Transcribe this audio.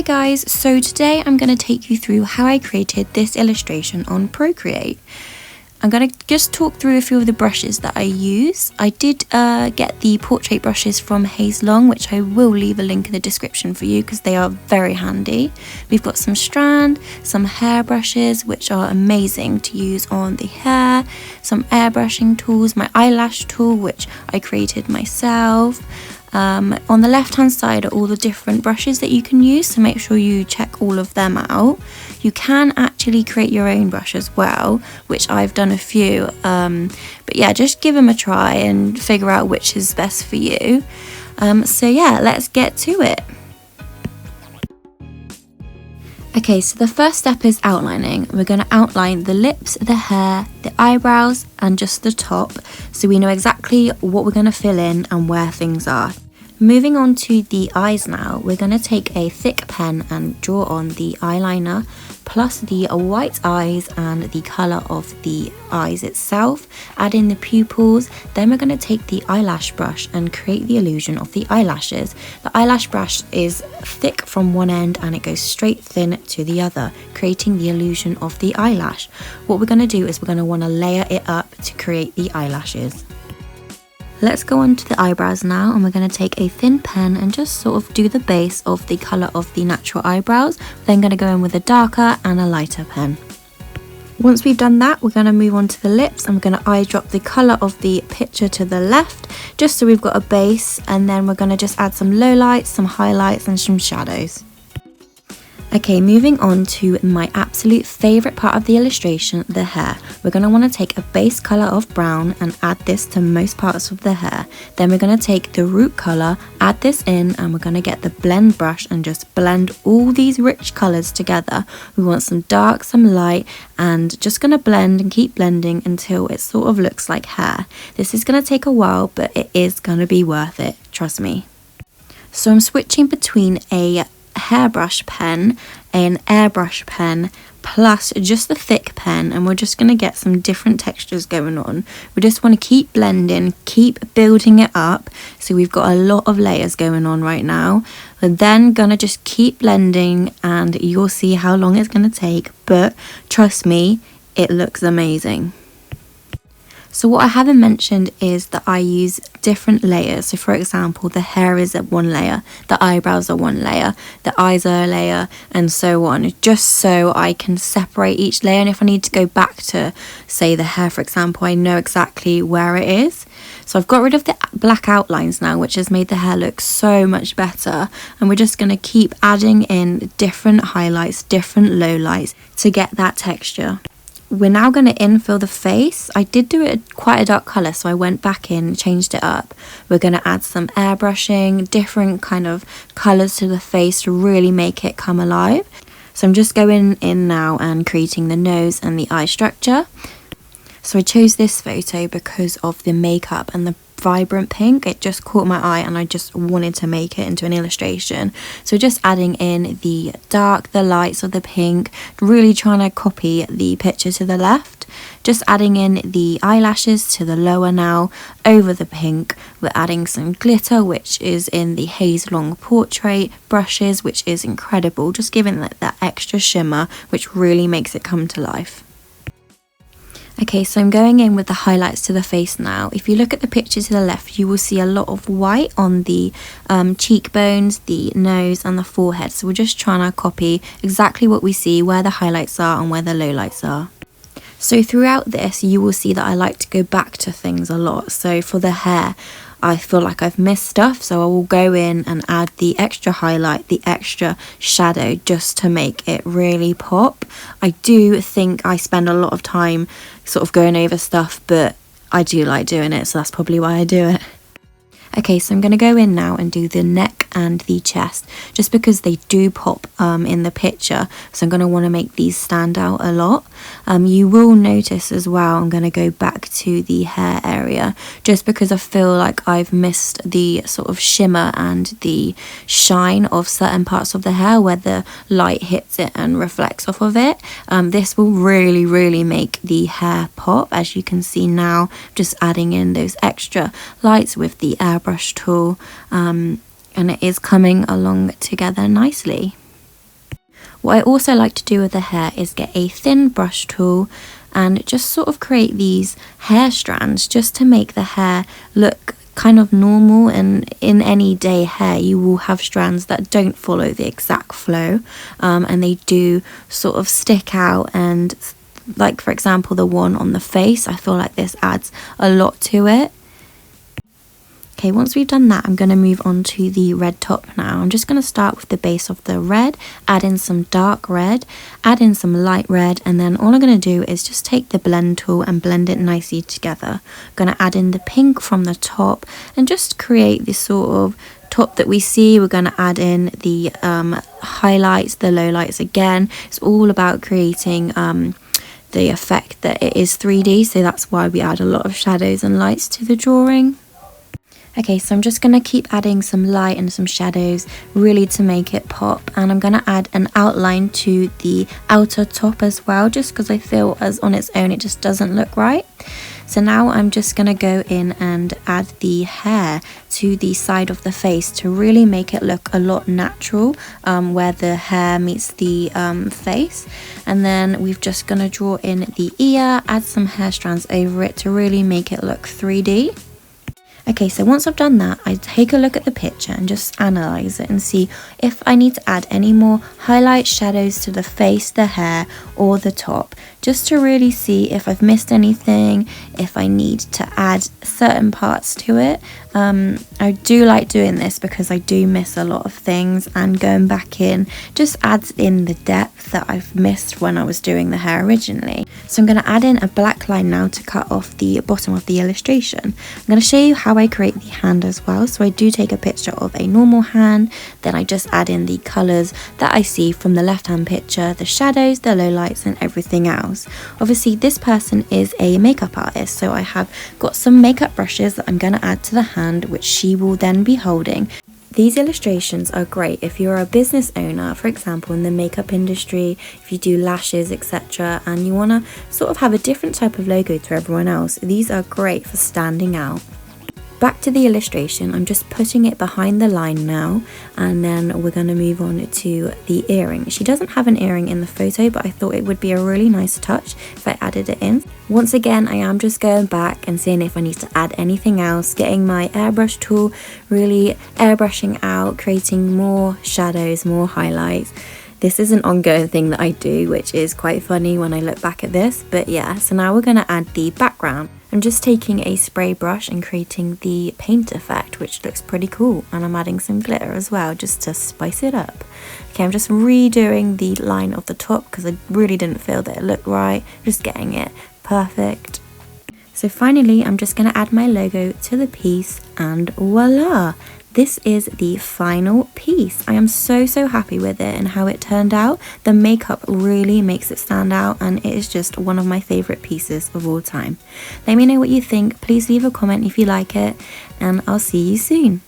Hi guys, so today I'm going to take you through how I created this illustration on Procreate. I'm going to just talk through a few of the brushes that I use. I did get the portrait brushes from Haze Long, which I will leave a link in the description for you because they are very handy. We've got some strand, some hair brushes which are amazing to use on the hair, some airbrushing tools, my eyelash tool which I created myself. On the left hand side are all the different brushes that you can use, so make sure you check all of them out. You can actually create your own brush as well, which I've done a few, but yeah, just give them a try and figure out which is best for you. So yeah, let's get to it. Okay, so the first step is outlining. We're going to outline the lips, the hair, the eyebrows and just the top, so we know exactly what we're going to fill in and where things are. Moving on to the eyes now, we're going to take a thick pen and draw on the eyeliner plus the white eyes and the colour of the eyes itself, add in the pupils, then we're going to take the eyelash brush and create the illusion of the eyelashes. The eyelash brush is thick from one end and it goes straight thin to the other, creating the illusion of the eyelash. What we're going to do is we're going to want to layer it up to create the eyelashes. Let's go on to the eyebrows now, and we're going to take a thin pen and just sort of do the base of the colour of the natural eyebrows. Then going to go in with a darker and a lighter pen. Once we've done that, we're going to move on to the lips and we're going to eye drop the colour of the picture to the left, just so we've got a base, and then we're going to just add some lowlights, some highlights and some shadows. Okay, moving on to my absolute favourite part of the illustration, the hair. We're going to want to take a base colour of brown and add this to most parts of the hair. Then we're going to take the root colour, add this in, and we're going to get the blend brush and just blend all these rich colours together. We want some dark, some light, and just going to blend and keep blending until it sort of looks like hair. This is going to take a while, but it is going to be worth it, trust me. So I'm switching between a hairbrush pen, an airbrush pen, plus just the thick pen, and we're just going to get some different textures going on. We just want to keep blending, keep building it up, so we've got a lot of layers going on right now. We're then going to just keep blending and you'll see how long it's going to take, but trust me, it looks amazing. So what I haven't mentioned is that I use different layers. So for example, the hair is at one layer, the eyebrows are one layer, the eyes are a layer, and so on, just so I can separate each layer. And if I need to go back to, say, the hair, for example, I know exactly where it is. So I've got rid of the black outlines now, which has made the hair look so much better. And we're just going to keep adding in different highlights, different lowlights to get that texture. We're now going to infill the face. I did do it quite a dark colour, so I went back in, changed it up. We're going to add some airbrushing, different kind of colours to the face to really make it come alive. So I'm just going in now and creating the nose and the eye structure. So I chose this photo because of the makeup and the vibrant pink. It just caught my eye and I just wanted to make it into an illustration. So just adding in the dark, the lights of the pink, really trying to copy the picture to the left. Just adding in the eyelashes to the lower now, over the pink. We're adding some glitter, which is in the Haze Long portrait brushes, which is incredible, just giving that extra shimmer, which really makes it come to life. Okay, so I'm going in with the highlights to the face now. If you look at the picture to the left, you will see a lot of white on the cheekbones, the nose and the forehead. So we're just trying to copy exactly what we see, where the highlights are and where the lowlights are. So throughout this, you will see that I like to go back to things a lot. So for the hair, I feel like I've missed stuff, so I will go in and add the extra highlight, the extra shadow, just to make it really pop. I do think I spend a lot of time sort of going over stuff, but I do like doing it, so that's probably why I do it. Okay, so I'm going to go in now and do the neck and the chest, just because they do pop in the picture, so I'm going to want to make these stand out a lot. You will notice as well, I'm going to go back to the hair area, just because I feel like I've missed the sort of shimmer and the shine of certain parts of the hair where the light hits it and reflects off of it. This will really make the hair pop, as you can see now, just adding in those extra lights with the airbrush tool, and it is coming along together nicely. What I also like to do with the hair is get a thin brush tool and just sort of create these hair strands just to make the hair look kind of normal. And in any day hair you will have strands that don't follow the exact flow, and they do sort of stick out, and like for example the one on the face, I feel like this adds a lot to it. Okay, once we've done that, I'm going to move on to the red top now. I'm just going to start with the base of the red, add in some dark red, add in some light red, and then all I'm going to do is just take the blend tool and blend it nicely together. I'm going to add in the pink from the top and just create this sort of top that we see. We're going to add in the highlights, the lowlights again. It's all about creating the effect that it is 3D, so that's why we add a lot of shadows and lights to the drawing. Okay, so I'm just going to keep adding some light and some shadows really to make it pop, and I'm going to add an outline to the outer top as well, just because I feel as on its own it just doesn't look right. So now I'm just going to go in and add the hair to the side of the face to really make it look a lot natural, where the hair meets the face. And then we're just going to draw in the ear, add some hair strands over it to really make it look 3D. Okay, so once I've done that, I take a look at the picture and just analyze it and see if I need to add any more highlight shadows to the face, the hair, or the top, just to really see if I've missed anything, if I need to add certain parts to it. I do like doing this because I do miss a lot of things, and going back in just adds in the depth that I've missed when I was doing the hair originally. So I'm going to add in a black line now to cut off the bottom of the illustration. I'm going to show you how I create the hand as well. So I do take a picture of a normal hand, then I just add in the colours that I see from the left hand picture, the shadows, the lowlights, and everything else. Obviously this person is a makeup artist, so I have got some makeup brushes that I'm going to add to the hand, which she will then be holding. These illustrations are great if you're a business owner, for example in the makeup industry, if you do lashes, etc., and you want to sort of have a different type of logo to everyone else. These are great for standing out. Back to the illustration, I'm just putting it behind the line now, and then we're going to move on to the earring. She doesn't have an earring in the photo, but I thought it would be a really nice touch if I added it in. Once again, I am just going back and seeing if I need to add anything else, getting my airbrush tool, really airbrushing out, creating more shadows, more highlights. This is an ongoing thing that I do, which is quite funny when I look back at this. But yeah, so now we're going to add the background. I'm just taking a spray brush and creating the paint effect, which looks pretty cool. And I'm adding some glitter as well, just to spice it up. Okay, I'm just redoing the line of the top because I really didn't feel that it looked right. Just getting it perfect. So finally, I'm just going to add my logo to the piece, and voila! This is the final piece. I am so happy with it and how it turned out. The makeup really makes it stand out, and it is just one of my favorite pieces of all time. Let me know what you think. Please leave a comment if you like it, and I'll see you soon.